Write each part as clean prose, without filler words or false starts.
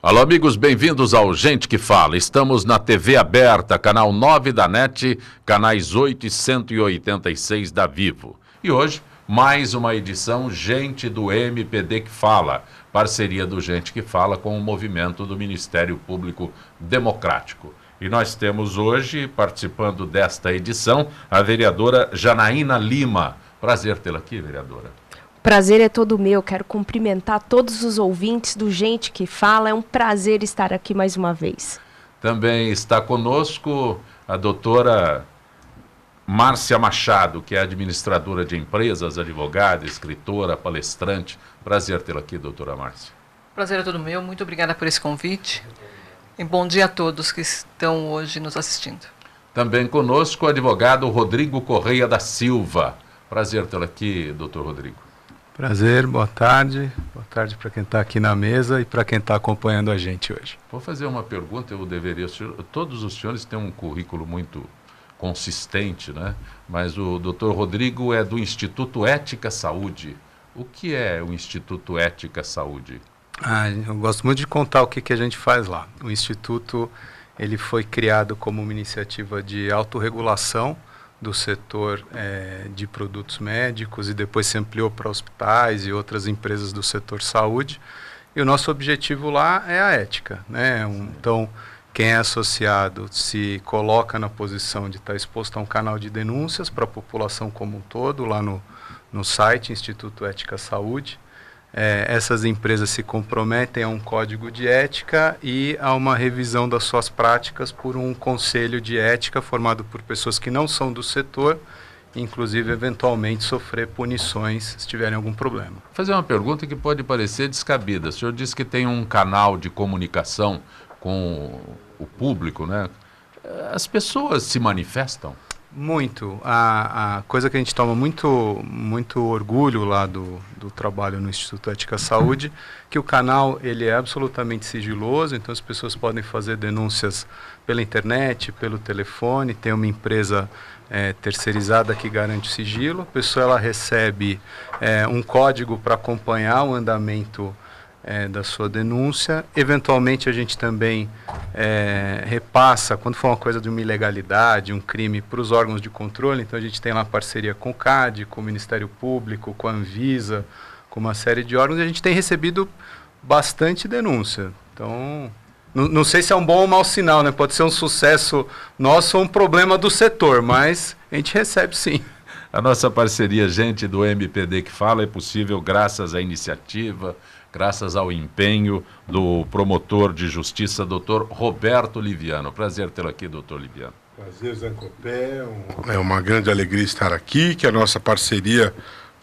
Alô, amigos, bem-vindos ao Gente que Fala. Estamos na TV aberta, canal 9 da NET, canais 8 e 186 da Vivo. E hoje, mais uma edição Gente do MPD que Fala, parceria do Gente que Fala com o movimento do Ministério Público Democrático. E nós temos hoje, participando desta edição, a vereadora Janaína Lima. Prazer tê-la aqui, vereadora. Prazer é todo meu, quero cumprimentar todos os ouvintes do Gente que Fala, é um prazer estar aqui mais uma vez. Também está conosco a doutora Márcia Machado, que é administradora de empresas, advogada, escritora, palestrante. Prazer tê-la aqui, doutora Márcia. Prazer é todo meu, muito obrigada por esse convite e bom dia a todos que estão hoje nos assistindo. Também conosco o advogado Rodrigo Correia da Silva. Prazer tê-lo aqui, doutor Rodrigo. Prazer, boa tarde para quem está aqui na mesa e para quem está acompanhando a gente hoje. Vou fazer uma pergunta, todos os senhores têm um currículo muito consistente, né? Mas o doutor Rodrigo é do Instituto Ética Saúde. O que é o Instituto Ética Saúde? Eu gosto muito de contar o que a gente faz lá. O Instituto ele foi criado como uma iniciativa de autorregulação do setor de produtos médicos e depois se ampliou para hospitais e outras empresas do setor saúde. E o nosso objetivo lá é a ética, né? Então, quem é associado se coloca na posição de estar exposto a um canal de denúncias para a população como um todo, lá no site Instituto Ética Saúde. Essas empresas se comprometem a um código de ética e a uma revisão das suas práticas por um conselho de ética formado por pessoas que não são do setor, inclusive eventualmente sofrer punições se tiverem algum problema. Vou fazer uma pergunta que pode parecer descabida. O senhor disse que tem um canal de comunicação com o público, né? As pessoas se manifestam? Muito. A coisa que a gente toma muito orgulho lá do trabalho no Instituto Ética Saúde, que o canal ele é absolutamente sigiloso, então as pessoas podem fazer denúncias pela internet, pelo telefone, tem uma empresa terceirizada que garante o sigilo, a pessoa ela recebe um código para acompanhar o andamento da sua denúncia. Eventualmente a gente também repassa, quando for uma coisa de uma ilegalidade, um crime, para os órgãos de controle. Então a gente tem lá parceria com o CAD, com o Ministério Público, com a Anvisa, com uma série de órgãos, e a gente tem recebido bastante denúncia. Então, não sei se é um bom ou mau sinal, né? Pode ser um sucesso nosso ou um problema do setor, mas a gente recebe sim. A nossa parceria Gente do MPD que Fala é possível graças à iniciativa, graças ao empenho do promotor de justiça, doutor Roberto Liviano. Prazer tê-lo aqui, doutor Liviano. Prazer, Zancopé. É uma grande alegria estar aqui, que a nossa parceria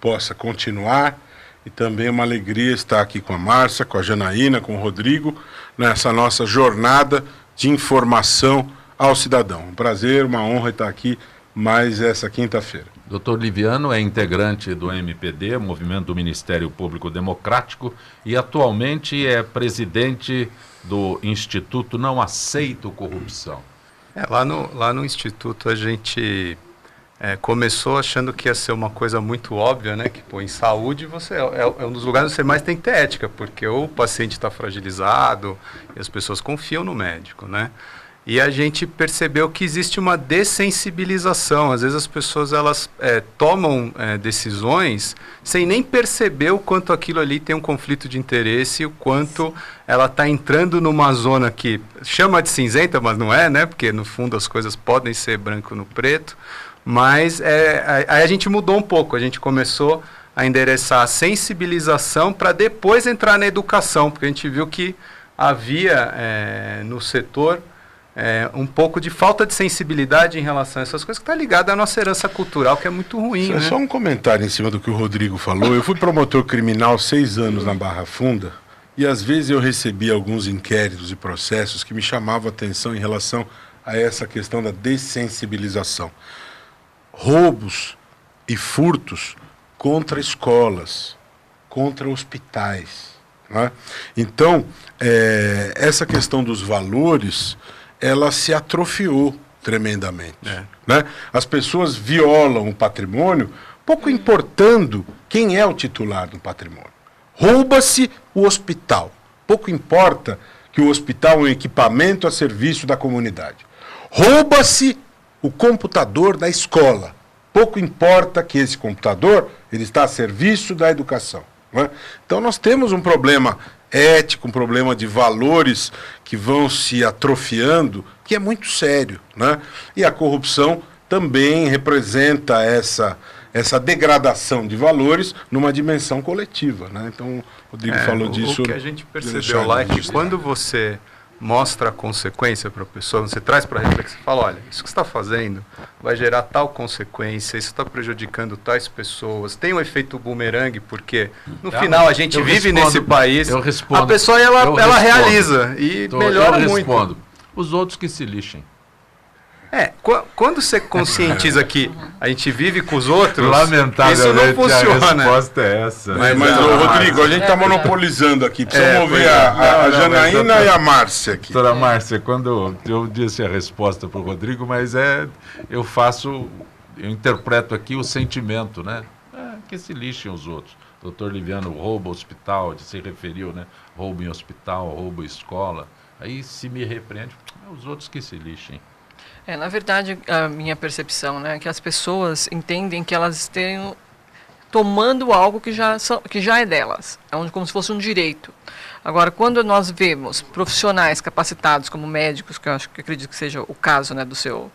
possa continuar. E também uma alegria estar aqui com a Márcia, com a Janaína, com o Rodrigo, nessa nossa jornada de informação ao cidadão. Um prazer, uma honra estar aqui mais essa quinta-feira. Dr. Liviano é integrante do MPD, Movimento do Ministério Público Democrático, e atualmente é presidente do Instituto Não Aceito Corrupção. Lá no Instituto a gente começou achando que ia ser uma coisa muito óbvia, né? Que em saúde é um dos lugares onde você mais tem que ter ética, porque o paciente está fragilizado e as pessoas confiam no médico, né? E a gente percebeu que existe uma dessensibilização. Às vezes as pessoas elas tomam decisões sem nem perceber o quanto aquilo ali tem um conflito de interesse, o quanto ela está entrando numa zona que chama de cinzenta, mas não é, né? Porque no fundo as coisas podem ser branco no preto. Mas aí a gente mudou um pouco, a gente começou a endereçar a sensibilização para depois entrar na educação, porque a gente viu que havia no setor um pouco de falta de sensibilidade em relação a essas coisas, que está ligada à nossa herança cultural, que é muito ruim. Né? Só um comentário em cima do que o Rodrigo falou. Eu fui promotor criminal 6 anos na Barra Funda, e às vezes eu recebia alguns inquéritos e processos que me chamavam a atenção em relação a essa questão da dessensibilização. Roubos e furtos contra escolas, contra hospitais. Né? Então, essa questão dos valores, ela se atrofiou tremendamente. Né? As pessoas violam o patrimônio, pouco importando quem é o titular do patrimônio. Rouba-se o hospital. Pouco importa que o hospital é um equipamento a serviço da comunidade. Rouba-se o computador da escola. Pouco importa que esse computador ele está a serviço da educação. Não é? Então nós temos um problema ético, um problema de valores que vão se atrofiando, que é muito sério. Né? E a corrupção também representa essa degradação de valores numa dimensão coletiva. Né? Então, o Rodrigo falou disso. O que a gente percebeu lá é que quando você mostra a consequência para a pessoa, você traz para a reflexão e fala, olha, isso que você está fazendo vai gerar tal consequência, isso está prejudicando tais pessoas, tem um efeito bumerangue, porque no final a gente vive nesse país, a pessoa ela realiza e melhora muito. Os outros que se lixem. Quando você conscientiza que a gente vive com os outros, lamentavelmente, isso não funciona. A resposta é essa. Mas Rodrigo, a gente está monopolizando aqui. Precisa mover a Janaína e a Márcia aqui. Doutora Márcia, quando eu disse a resposta para o Rodrigo, mas eu interpreto aqui o sentimento, né? Que se lixem os outros. Doutor Liviano, rouba hospital, se referiu, né? Roubo em hospital, roubo em escola. Aí se me repreende, os outros que se lixem. Na verdade, a minha percepção, né, é que as pessoas entendem que elas estão tomando algo que já é delas, como se fosse um direito. Agora, quando nós vemos profissionais capacitados como médicos, que eu acredito que seja o caso, né, do seu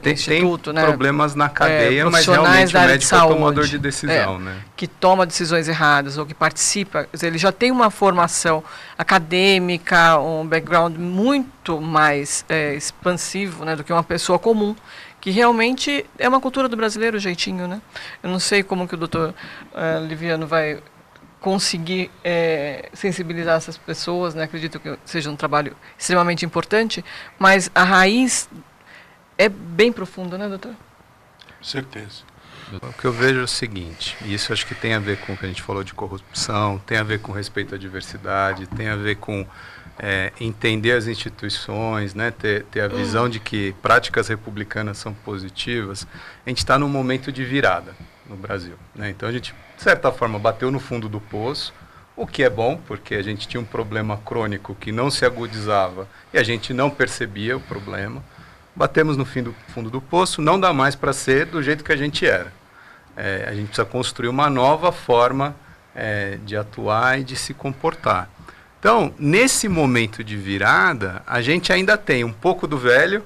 instituto, tem problemas na cadeia, mas realmente o médico é o tomador de decisão, né? Que toma decisões erradas ou que participa, ele já tem uma formação acadêmica, um background muito mais expansivo, né, do que uma pessoa comum, que realmente é uma cultura do brasileiro, o jeitinho, né? Eu não sei como que o doutor Liviano vai conseguir sensibilizar essas pessoas, né? Acredito que seja um trabalho extremamente importante, mas a raiz é bem profundo, né, doutor? Certeza. O que eu vejo é o seguinte, e isso acho que tem a ver com o que a gente falou de corrupção, tem a ver com respeito à diversidade, tem a ver com entender as instituições, né, ter a visão de que práticas republicanas são positivas. A gente está num momento de virada no Brasil, né? Então a gente, de certa forma, bateu no fundo do poço, o que é bom, porque a gente tinha um problema crônico que não se agudizava e a gente não percebia o problema. Batemos no fundo do poço, não dá mais para ser do jeito que a gente era. A gente precisa construir uma nova forma de atuar e de se comportar. Então, nesse momento de virada, a gente ainda tem um pouco do velho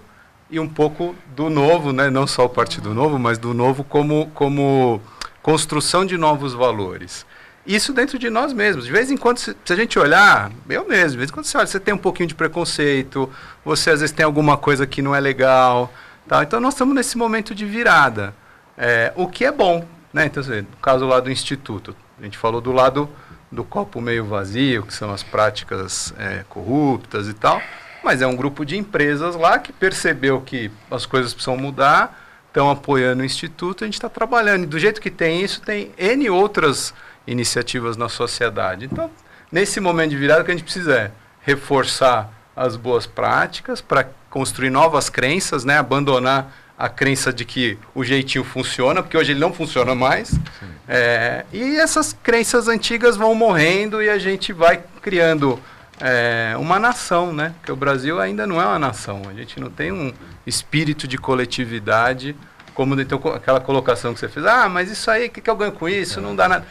e um pouco do novo, né? Não só o Partido Novo, mas do novo como construção de novos valores. Isso dentro de nós mesmos. De vez em quando, se a gente olhar, eu mesmo, de vez em quando você olha, você tem um pouquinho de preconceito, você às vezes tem alguma coisa que não é legal. Tá? Então nós estamos nesse momento de virada, o que é bom. Né? Então, no caso lá do Instituto, a gente falou do lado do copo meio vazio, que são as práticas corruptas e tal, mas é um grupo de empresas lá que percebeu que as coisas precisam mudar, estão apoiando o Instituto, a gente está trabalhando. E do jeito que tem isso, tem N outras iniciativas na sociedade. Então, nesse momento de virada, o que a gente precisa é reforçar as boas práticas para construir novas crenças, né? Abandonar a crença de que o jeitinho funciona, porque hoje ele não funciona mais. E essas crenças antigas vão morrendo e a gente vai criando uma nação, né? Porque o Brasil ainda não é uma nação. A gente não tem um espírito de coletividade, como então, aquela colocação que você fez. Mas isso aí, o que eu ganho com isso? Não dá nada.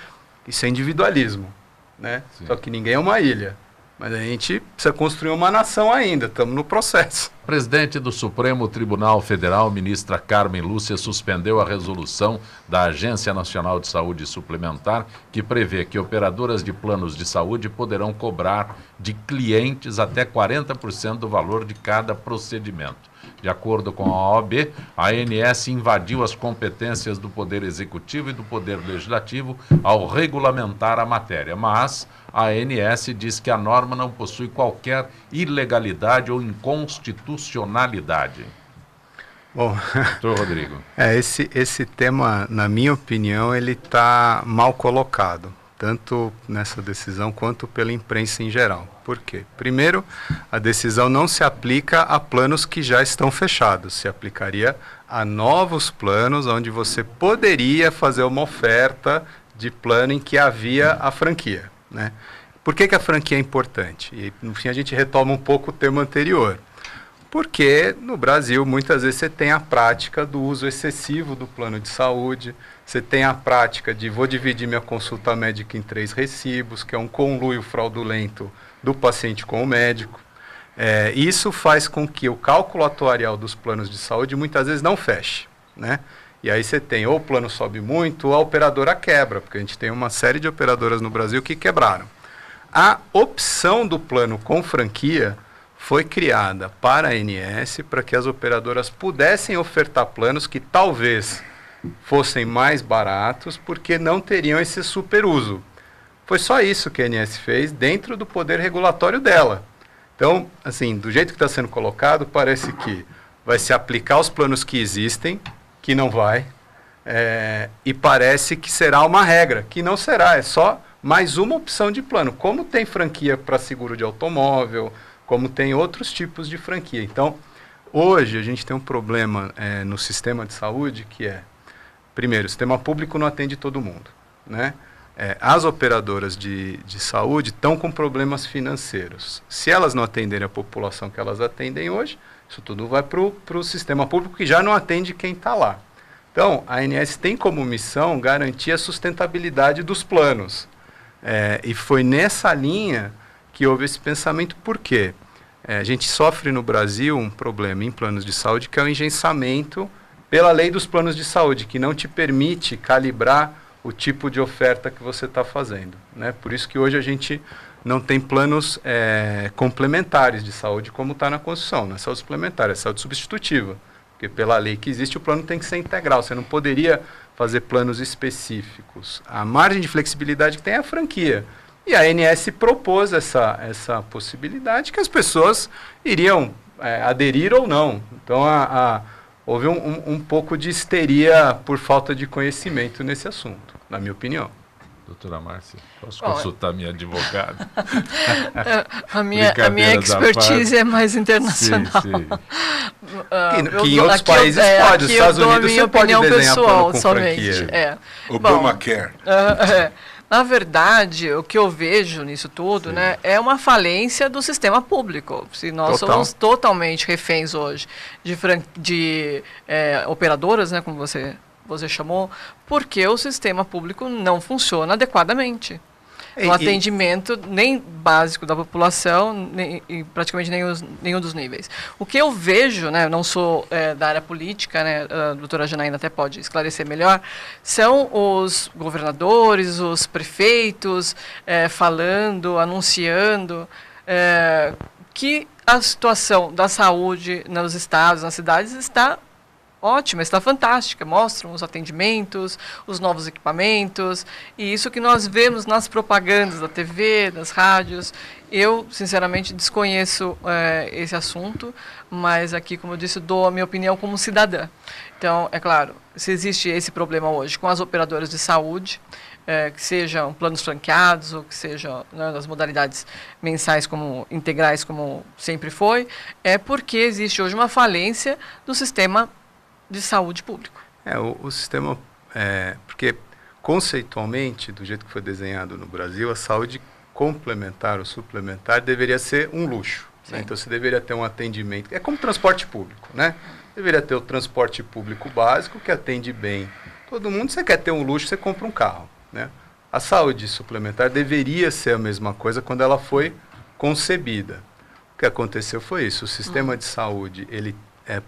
Isso é individualismo, né? Só que ninguém é uma ilha. Mas a gente precisa construir uma nação ainda, estamos no processo. Presidente do Supremo Tribunal Federal, ministra Carmen Lúcia, suspendeu a resolução da Agência Nacional de Saúde Suplementar, que prevê que operadoras de planos de saúde poderão cobrar de clientes até 40% do valor de cada procedimento. De acordo com a OAB, a ANS invadiu as competências do Poder Executivo e do Poder Legislativo ao regulamentar a matéria, mas a ANS diz que a norma não possui qualquer ilegalidade ou inconstitucionalidade. Bom, doutor Rodrigo. Esse tema, na minha opinião, ele está mal colocado, tanto nessa decisão quanto pela imprensa em geral. Por quê? Primeiro, a decisão não se aplica a planos que já estão fechados, se aplicaria a novos planos onde você poderia fazer uma oferta de plano em que havia a franquia, né? Por que a franquia é importante? E, no fim, a gente retoma um pouco o termo anterior. Porque no Brasil, muitas vezes, você tem a prática do uso excessivo do plano de saúde, você tem a prática de vou dividir minha consulta médica em 3 recibos, que é um conluio fraudulento do paciente com o médico. Isso faz com que o cálculo atuarial dos planos de saúde muitas vezes não feche, né? E aí você tem ou o plano sobe muito ou a operadora quebra, porque a gente tem uma série de operadoras no Brasil que quebraram. A opção do plano com franquia foi criada para a ANS para que as operadoras pudessem ofertar planos que talvez fossem mais baratos porque não teriam esse superuso. Foi só isso que a ANS fez dentro do poder regulatório dela. Então, assim, do jeito que está sendo colocado, parece que vai se aplicar os planos que existem, que não vai, e parece que será uma regra, que não será, é só mais uma opção de plano. Como tem franquia para seguro de automóvel, como tem outros tipos de franquia. Então, hoje a gente tem um problema no sistema de saúde que primeiro, o sistema público não atende todo mundo, né? As operadoras de saúde estão com problemas financeiros. Se elas não atenderem a população que elas atendem hoje, isso tudo vai para o sistema público que já não atende quem está lá. Então, a ANS tem como missão garantir a sustentabilidade dos planos. E foi nessa linha que houve esse pensamento. Por quê? A gente sofre no Brasil um problema em planos de saúde, que é o engessamento pela lei dos planos de saúde, que não te permite calibrar o tipo de oferta que você está fazendo, né? Por isso que hoje a gente não tem planos complementares de saúde como está na Constituição. Não é saúde suplementar, é saúde substitutiva. Porque pela lei que existe, o plano tem que ser integral. Você não poderia fazer planos específicos. A margem de flexibilidade que tem é a franquia. E a ANS propôs essa possibilidade que as pessoas iriam aderir ou não. Então, houve um pouco de histeria por falta de conhecimento nesse assunto, na minha opinião. Doutora Márcia, posso consultar minha advogada? A minha expertise é mais internacional. Sim. Que em outros países pode, nos Estados Unidos você pode desenhar plano com franquia. Obamacare. Na verdade, o que eu vejo nisso tudo, né, é uma falência do sistema público. Se nós somos totalmente reféns hoje de operadoras, né, como você chamou, porque o sistema público não funciona adequadamente. No atendimento nem básico da população, e praticamente nenhum dos níveis. O que eu vejo, né, eu não sou da área política, né, a doutora Janaína até pode esclarecer melhor, são os governadores, os prefeitos falando, anunciando que a situação da saúde nos estados, nas cidades, está ótima, está fantástica. Mostram os atendimentos, os novos equipamentos, e isso que nós vemos nas propagandas da TV, das rádios. Eu, sinceramente, desconheço esse assunto, mas aqui, como eu disse, dou a minha opinião como cidadã. Então, é claro, se existe esse problema hoje com as operadoras de saúde, que sejam planos franqueados ou que sejam, né, das modalidades mensais como integrais, como sempre foi, é porque existe hoje uma falência do sistema de saúde público. O sistema, porque conceitualmente, do jeito que foi desenhado no Brasil, a saúde complementar ou suplementar deveria ser um luxo, né? Então você deveria ter um atendimento, é como transporte público, né? Deveria ter o transporte público básico que atende bem todo mundo. Você quer ter um luxo, você compra um carro, né? A saúde suplementar deveria ser a mesma coisa quando ela foi concebida. O que aconteceu foi isso, o sistema de saúde, ele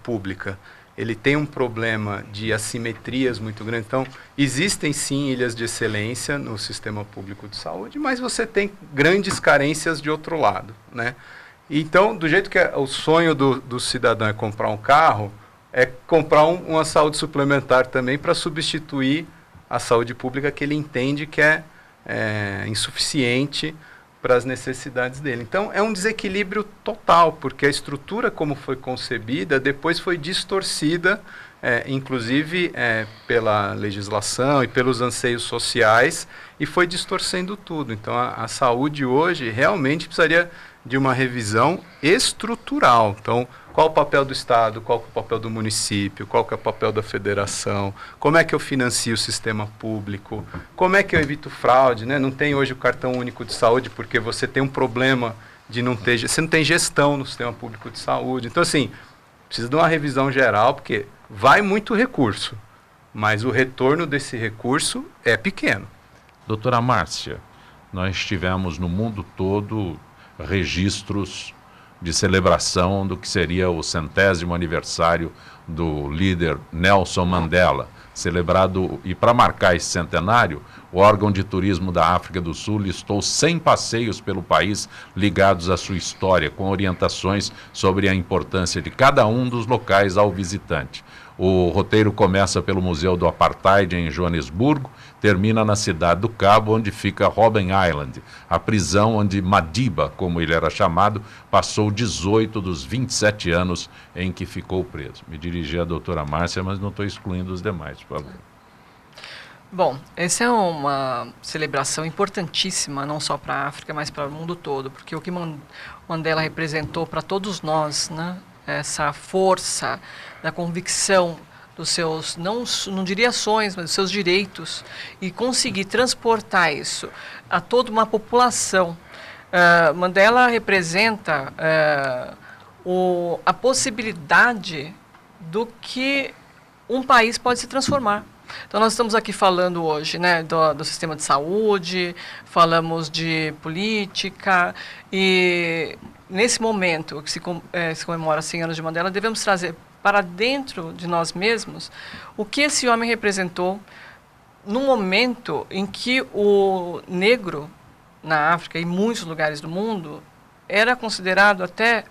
pública, ele tem um problema de assimetrias muito grande. Então, existem sim ilhas de excelência no sistema público de saúde, mas você tem grandes carências de outro lado, né? Então, do jeito que o sonho do cidadão é comprar um carro, é comprar uma saúde suplementar também para substituir a saúde pública que ele entende que é insuficiente para as necessidades dele. Então, é um desequilíbrio total, porque a estrutura como foi concebida depois foi distorcida inclusive pela legislação e pelos anseios sociais, e foi distorcendo tudo. Então, a saúde hoje realmente precisaria de uma revisão estrutural. Então, qual o papel do Estado, qual que é o papel do município, qual que é o papel da federação, como é que eu financio o sistema público, como é que eu evito fraude, né? Não tem hoje o cartão único de saúde porque você tem um problema de não ter, você não tem gestão no sistema público de saúde. Então, assim, precisa de uma revisão geral, porque vai muito recurso, mas o retorno desse recurso é pequeno. Doutora Márcia, nós tivemos no mundo todo registros de celebração do que seria o 100º aniversário do líder Nelson Mandela, celebrado, e para marcar esse centenário, o órgão de turismo da África do Sul listou 100 passeios pelo país ligados à sua história, com orientações sobre a importância de cada um dos locais ao visitante. O roteiro começa pelo Museu do Apartheid em Joanesburgo, termina na cidade do Cabo, onde fica Robben Island, a prisão onde Madiba, como ele era chamado, passou 18 dos 27 anos em que ficou preso. Me dirigi à doutora Márcia, mas não estou excluindo os demais, por favor. Bom, essa é uma celebração importantíssima, não só para a África, mas para o mundo todo, porque o que Mandela representou para todos nós, né, essa força da convicção dos seus, não diria sonhos, mas dos seus direitos, e conseguir transportar isso a toda uma população. Mandela representa a possibilidade do que um país pode se transformar. Então, nós estamos aqui falando hoje, né, do sistema de saúde, falamos de política, e nesse momento que se comemora 100 anos de Mandela, devemos trazer para dentro de nós mesmos o que esse homem representou no momento em que o negro na África e em muitos lugares do mundo era considerado até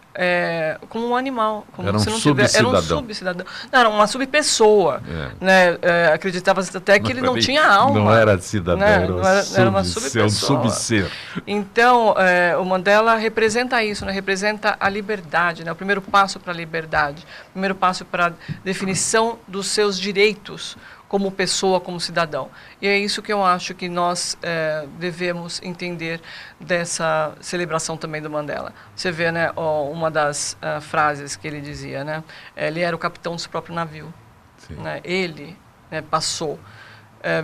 como um animal. Como era um subcidadão. Era um subcidadão. Não, era uma subpessoa. Né? Acreditava até que ele não tinha alma. Não era cidadão, né? era uma subpessoa. Um subser. Então, o Mandela representa isso, né? Representa a liberdade, né? O primeiro passo para a liberdade, o primeiro passo para a definição dos seus direitos como pessoa, como cidadão. E é isso que eu acho que nós devemos entender dessa celebração também do Mandela. Você vê, né, uma das frases que ele dizia, né, ele era o capitão do seu próprio navio. Né, ele, né, passou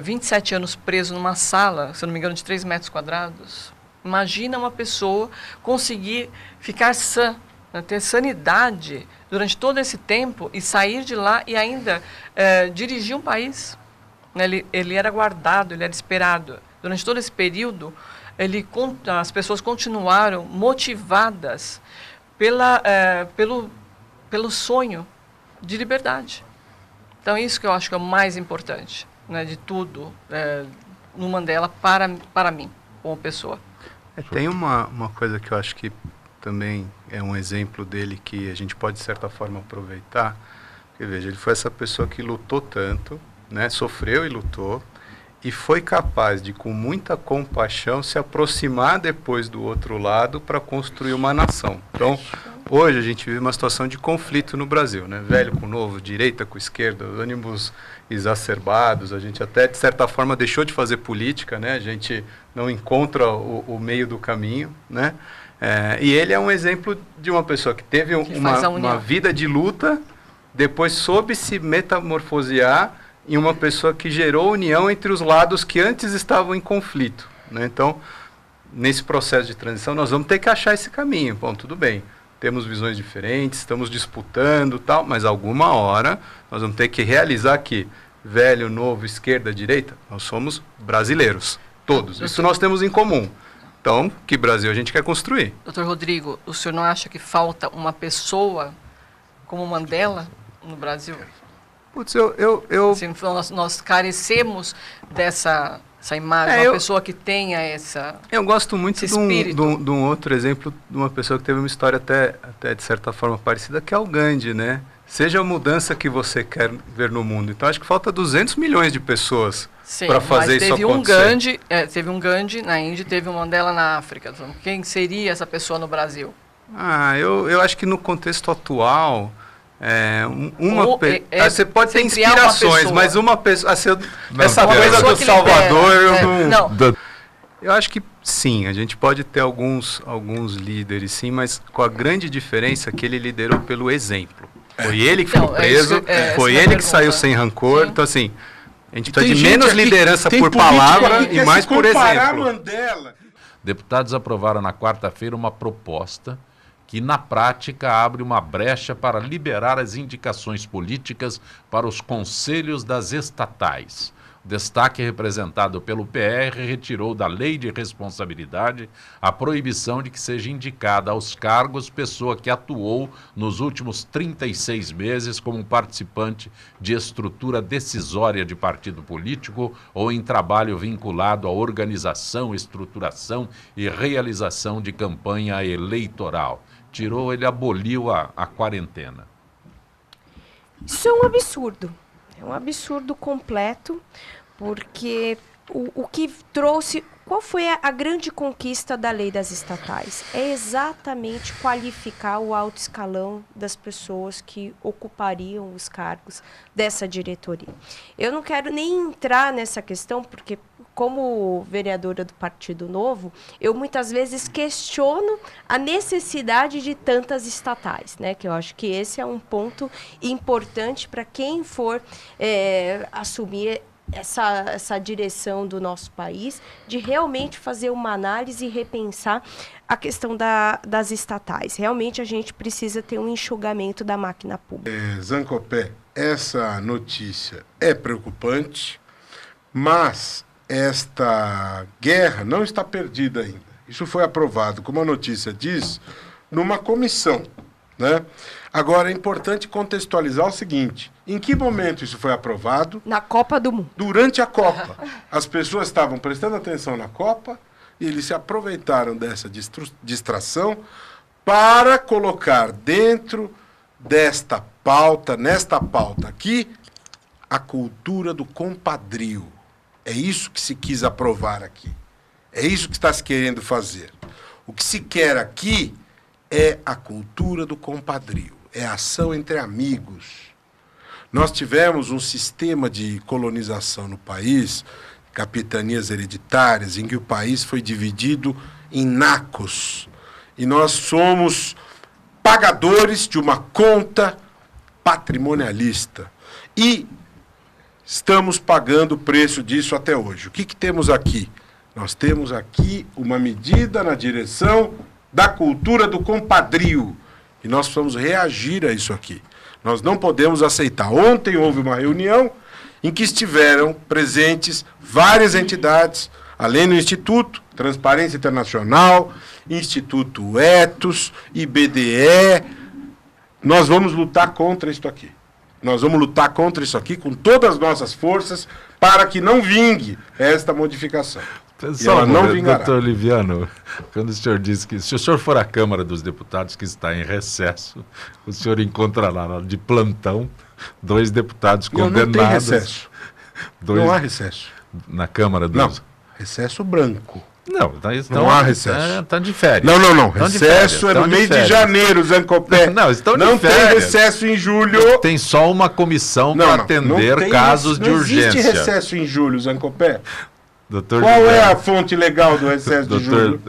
27 anos preso numa sala, se eu não me engano, de 3 metros quadrados. Imagina uma pessoa conseguir ficar sã, né, ter sanidade durante todo esse tempo e sair de lá e ainda dirigir um país. Né? Ele era guardado, ele era esperado. Durante todo esse período, as pessoas continuaram motivadas pelo sonho de liberdade. Então, isso que eu acho que é o mais importante, né, de tudo no Mandela para mim, como pessoa. Tem uma coisa que eu acho que também é um exemplo dele que a gente pode, de certa forma, aproveitar. Porque, veja, ele foi essa pessoa que lutou tanto, né, sofreu e lutou, e foi capaz de, com muita compaixão, se aproximar depois do outro lado para construir uma nação. Então, hoje a gente vive uma situação de conflito no Brasil, né? Velho com novo, direita com esquerda, ânimos exacerbados, a gente até, de certa forma, deixou de fazer política, né? A gente não encontra o meio do caminho, né? E ele é um exemplo de uma pessoa que teve uma vida de luta, depois soube se metamorfosear em uma pessoa que gerou união entre os lados que antes estavam em conflito. Né? Então, nesse processo de transição, nós vamos ter que achar esse caminho. Bom, tudo bem, temos visões diferentes, estamos disputando, tal, mas alguma hora nós vamos ter que realizar que velho, novo, esquerda, direita, nós somos brasileiros, todos. Isso nós temos em comum. Então, que Brasil a gente quer construir? Doutor Rodrigo, o senhor não acha que falta uma pessoa como Mandela no Brasil? Putz, Assim, nós carecemos dessa imagem, uma pessoa que tenha essa. Eu gosto muito de um outro exemplo, de uma pessoa que teve uma história até de certa forma parecida, que é o Gandhi, né? Seja a mudança que você quer ver no mundo. Então, acho que falta 200 milhões de pessoas para fazer isso acontecer. Teve um Gandhi na Índia, teve um Mandela na África. Então, quem seria essa pessoa no Brasil? Eu acho que no contexto atual, Você pode ter criar uma inspirações, pessoa. mas uma pessoa... essa Uma coisa pessoa do que Salvador... lidera. Eu acho que sim, a gente pode ter alguns líderes, sim, mas com a grande diferença que ele liderou pelo exemplo. Foi ele que ficou preso, foi ele que saiu sem rancor. Sim. Então, assim, a gente precisa de menos liderança por palavra e mais por exemplo. Mandela. Deputados aprovaram na quarta-feira uma proposta que, na prática, abre uma brecha para liberar as indicações políticas para os conselhos das estatais. O destaque representado pelo PR retirou da Lei de Responsabilidade a proibição de que seja indicada aos cargos pessoa que atuou nos últimos 36 meses como participante de estrutura decisória de partido político ou em trabalho vinculado à organização, estruturação e realização de campanha eleitoral. Ele aboliu a quarentena. Isso é um absurdo. É um absurdo completo, porque o que trouxe... Qual foi a grande conquista da lei das estatais? É exatamente qualificar o alto escalão das pessoas que ocupariam os cargos dessa diretoria. Eu não quero nem entrar nessa questão, porque, como vereadora do Partido Novo, eu muitas vezes questiono a necessidade de tantas estatais, né? Que eu acho que esse é um ponto importante para quem for assumir essa direção do nosso país, de realmente fazer uma análise e repensar a questão das estatais. Realmente a gente precisa ter um enxugamento da máquina pública. Zancopé, essa notícia é preocupante, mas esta guerra não está perdida ainda. Isso foi aprovado, como a notícia diz, numa comissão, né? Agora, é importante contextualizar o seguinte: em que momento isso foi aprovado? Na Copa do Mundo. Durante a Copa. As pessoas estavam prestando atenção na Copa e eles se aproveitaram dessa distração para colocar dentro desta pauta, nesta pauta aqui, a cultura do compadrio. É isso que se quis aprovar aqui. É isso que está se querendo fazer. O que se quer aqui é a cultura do compadrio. É a ação entre amigos. Nós tivemos um sistema de colonização no país, capitanias hereditárias, em que o país foi dividido em nacos. E nós somos pagadores de uma conta patrimonialista. E estamos pagando o preço disso até hoje. O que temos aqui? Nós temos aqui uma medida na direção da cultura do compadrio. E nós precisamos reagir a isso aqui. Nós não podemos aceitar. Ontem houve uma reunião em que estiveram presentes várias entidades, além do Instituto, Transparência Internacional, Instituto Etos, IBDE. Nós vamos lutar contra isso aqui. Nós vamos lutar contra isso aqui com todas as nossas forças para que não vingue esta modificação. Pessoal, doutor Liviano, quando o senhor disse que se o senhor for à Câmara dos Deputados, que está em recesso, o senhor encontra lá de plantão 2 deputados condenados. Não tem recesso. Não há recesso. Na Câmara dos... Não, recesso branco. Não há recesso. Estão de férias. Não. Recesso é no mês de janeiro, Zancopé. Não, estão de férias. Não tem recesso em julho. Tem só uma comissão para atender casos de urgência. Não existe recesso em julho, Zancopé. Doutor Qual é a fonte legal do recesso de julho?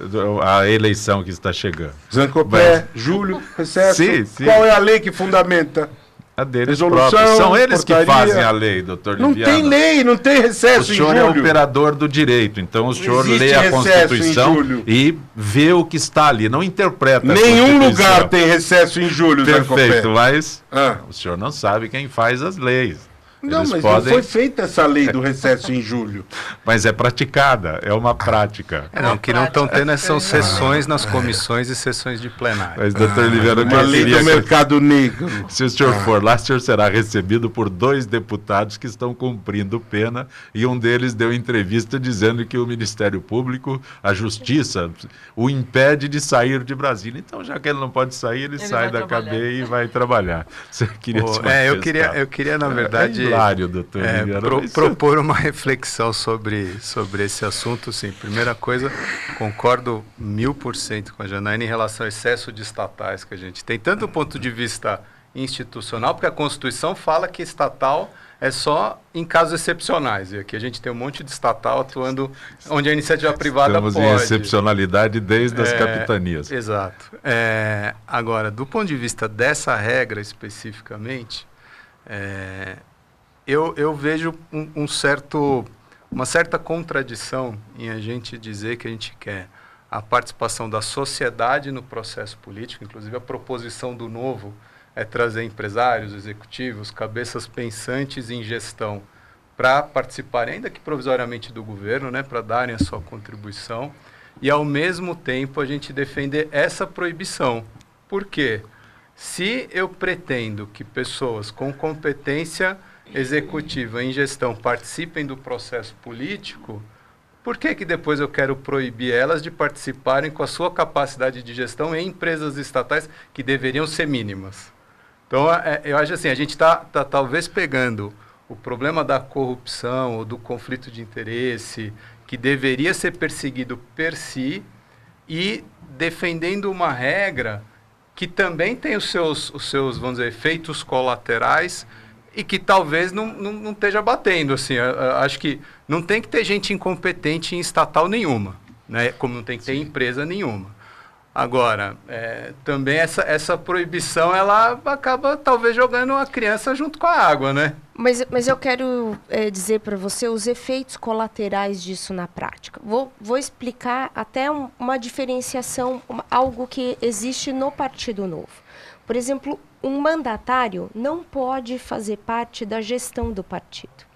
A eleição que está chegando. Zancopé, julho, recesso. Sim. Qual é a lei que fundamenta? A deles próprios. São eles portaria. Que fazem a lei, doutor Liviano. Não tem lei, não tem recesso em julho. O senhor é operador do direito, então o senhor lê a Constituição e vê o que está ali, não interpreta a Constituição. Nenhum lugar tem recesso em julho, Perfeito, mas o senhor não sabe quem faz as leis. Não, mas não foi feita essa lei do recesso em julho. Mas é praticada, é uma prática. O que não estão tendo são sessões nas comissões e sessões de plenário. Mas, doutor Liviano, uma lei do mercado negro. Se o senhor for lá, o senhor será recebido por 2 deputados que estão cumprindo pena, e um deles deu entrevista dizendo que o Ministério Público, a Justiça, o impede de sair de Brasília. Então, já que ele não pode sair, ele sai da cadeia e vai trabalhar. Você queria eu queria, na verdade... doutor propor uma reflexão sobre esse assunto. Sim, primeira coisa, concordo 1000% com a Janaína em relação ao excesso de estatais que a gente tem, tanto do ponto de vista institucional, porque a Constituição fala que estatal é só em casos excepcionais. E aqui a gente tem um monte de estatal atuando onde a iniciativa privada Estamos pode. em excepcionalidade desde as capitanias. Exato. Agora, do ponto de vista dessa regra especificamente, eu vejo uma certa contradição em a gente dizer que a gente quer a participação da sociedade no processo político, inclusive a proposição do novo é trazer empresários, executivos, cabeças pensantes em gestão para participarem, ainda que provisoriamente, do governo, né, para darem a sua contribuição, e ao mesmo tempo a gente defender essa proibição. Por quê? Se eu pretendo que pessoas com competência executiva em gestão participem do processo político, por que depois eu quero proibir elas de participarem com a sua capacidade de gestão em empresas estatais que deveriam ser mínimas? Então, eu acho assim, a gente está talvez pegando o problema da corrupção ou do conflito de interesse, que deveria ser perseguido per si, e defendendo uma regra que também tem os seus, vamos dizer, efeitos colaterais e que talvez não esteja batendo. Assim, acho que não tem que ter gente incompetente em estatal nenhuma, né? Como não tem que ter empresa nenhuma. Agora, também essa proibição, ela acaba talvez jogando a criança junto com a água, né? Mas eu quero dizer para você os efeitos colaterais disso na prática. Vou explicar até uma diferenciação, algo que existe no Partido Novo. Por exemplo, um mandatário não pode fazer parte da gestão do partido.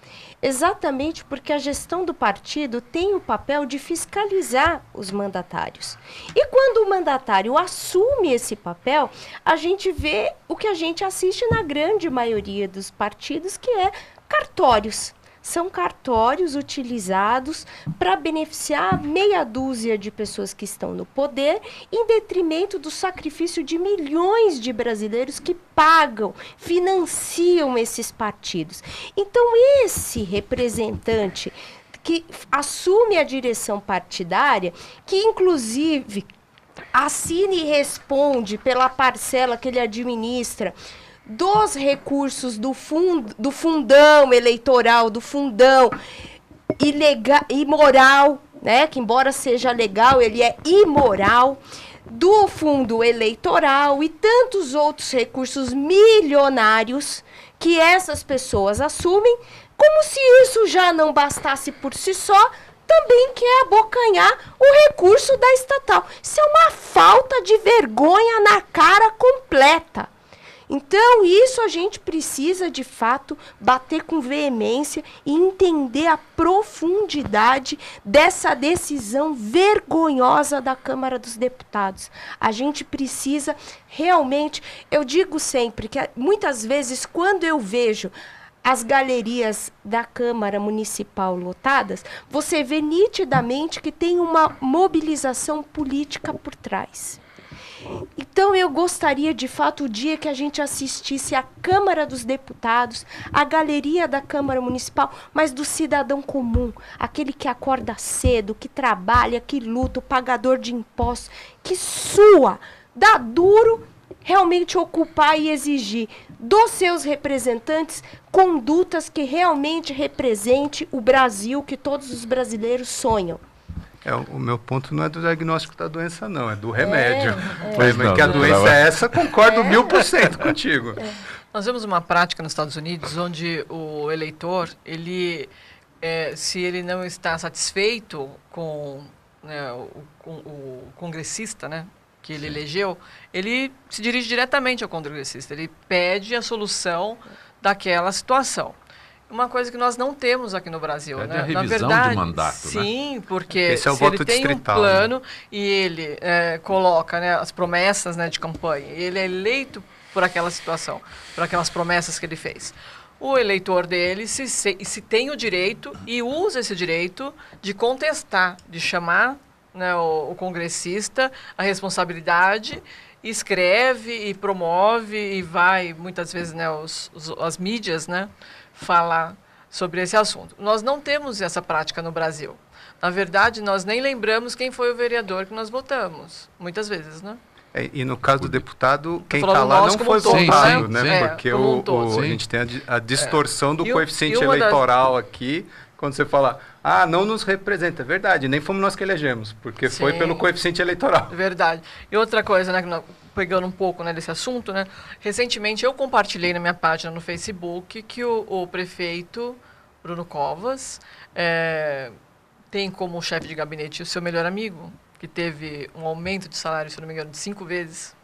Exatamente porque a gestão do partido tem o papel de fiscalizar os mandatários. E quando o mandatário assume esse papel, a gente vê o que a gente assiste na grande maioria dos partidos, que é cartórios. São cartórios utilizados para beneficiar meia dúzia de pessoas que estão no poder, em detrimento do sacrifício de milhões de brasileiros que pagam, financiam esses partidos. Então, esse representante que assume a direção partidária, que inclusive assina e responde pela parcela que ele administra dos recursos do fundão eleitoral, do fundão imoral, né? Que embora seja legal, ele é imoral, do fundo eleitoral e tantos outros recursos milionários que essas pessoas assumem, como se isso já não bastasse por si só, também quer abocanhar o recurso da estatal. Isso é uma falta de vergonha na cara completa. Então, isso a gente precisa, de fato, bater com veemência e entender a profundidade dessa decisão vergonhosa da Câmara dos Deputados. A gente precisa realmente... Eu digo sempre que, muitas vezes, quando eu vejo as galerias da Câmara Municipal lotadas, você vê nitidamente que tem uma mobilização política por trás. Então, eu gostaria, de fato, o dia que a gente assistisse à Câmara dos Deputados, à galeria da Câmara Municipal, mas do cidadão comum, aquele que acorda cedo, que trabalha, que luta, o pagador de impostos, que sua, dá duro, realmente ocupar e exigir dos seus representantes condutas que realmente representem o Brasil que todos os brasileiros sonham. O meu ponto não é do diagnóstico da doença, não, é do remédio. Pois não, que a doença é essa, concordo 1000% contigo. Nós vemos uma prática nos Estados Unidos onde o eleitor, se ele não está satisfeito com, né, o congressista, né, que ele elegeu, ele se dirige diretamente ao congressista, ele pede a solução daquela situação. Uma coisa que nós não temos aqui no Brasil, é né? a revisão Na verdade, de mandato, sim, né? porque esse é o se ele voto tem distrital, um plano, né? e ele coloca, né, as promessas, né, de campanha, ele é eleito por aquela situação, por aquelas promessas que ele fez. O eleitor dele se tem o direito e usa esse direito de contestar, de chamar, né, o congressista a responsabilidade, escreve e promove e vai, muitas vezes, né, as mídias, né, falar sobre esse assunto. Nós não temos essa prática no Brasil. Na verdade, nós nem lembramos quem foi o vereador que nós votamos, muitas vezes, né? E no caso do deputado, quem falando está lá nós não como foi um todo, votado, né? né? É, Porque como um todo. a gente tem a distorção do E coeficiente uma das- eleitoral aqui, quando você fala, não nos representa. É verdade, nem fomos nós que elegemos, porque foi Sim. pelo coeficiente eleitoral. Verdade. E outra coisa, né, pegando um pouco, né, desse assunto, né, recentemente eu compartilhei na minha página no Facebook que o prefeito Bruno Covas tem como chefe de gabinete o seu melhor amigo, que teve um aumento de salário, se não me engano, de 5 vezes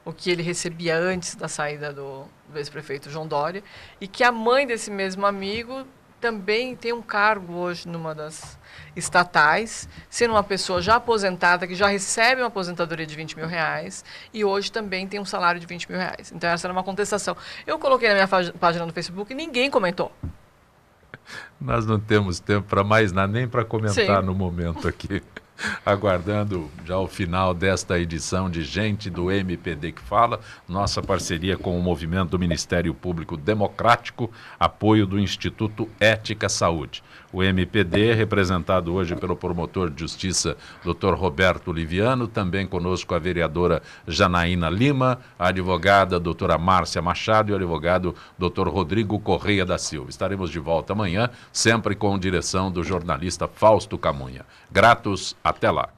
o que ele recebia antes da saída do ex-prefeito João Dória, e que a mãe desse mesmo amigo também tem um cargo hoje numa das estatais, sendo uma pessoa já aposentada, que já recebe uma aposentadoria de R$20.000, e hoje também tem um salário de R$20.000. Então essa era uma contestação. Eu coloquei na minha página no Facebook e ninguém comentou. Nós não temos tempo para mais nada, nem para comentar Sim. no momento aqui. Aguardando já o final desta edição de Gente do MPD que Fala, nossa parceria com o movimento do Ministério Público Democrático, apoio do Instituto Ética Saúde. O MPD, representado hoje pelo promotor de justiça, Dr. Roberto Liviano, também conosco a vereadora Janaína Lima, a advogada doutora Márcia Machado e o advogado Dr. Rodrigo Correia da Silva. Estaremos de volta amanhã, sempre com direção do jornalista Fausto Camunha. Gratos, até lá.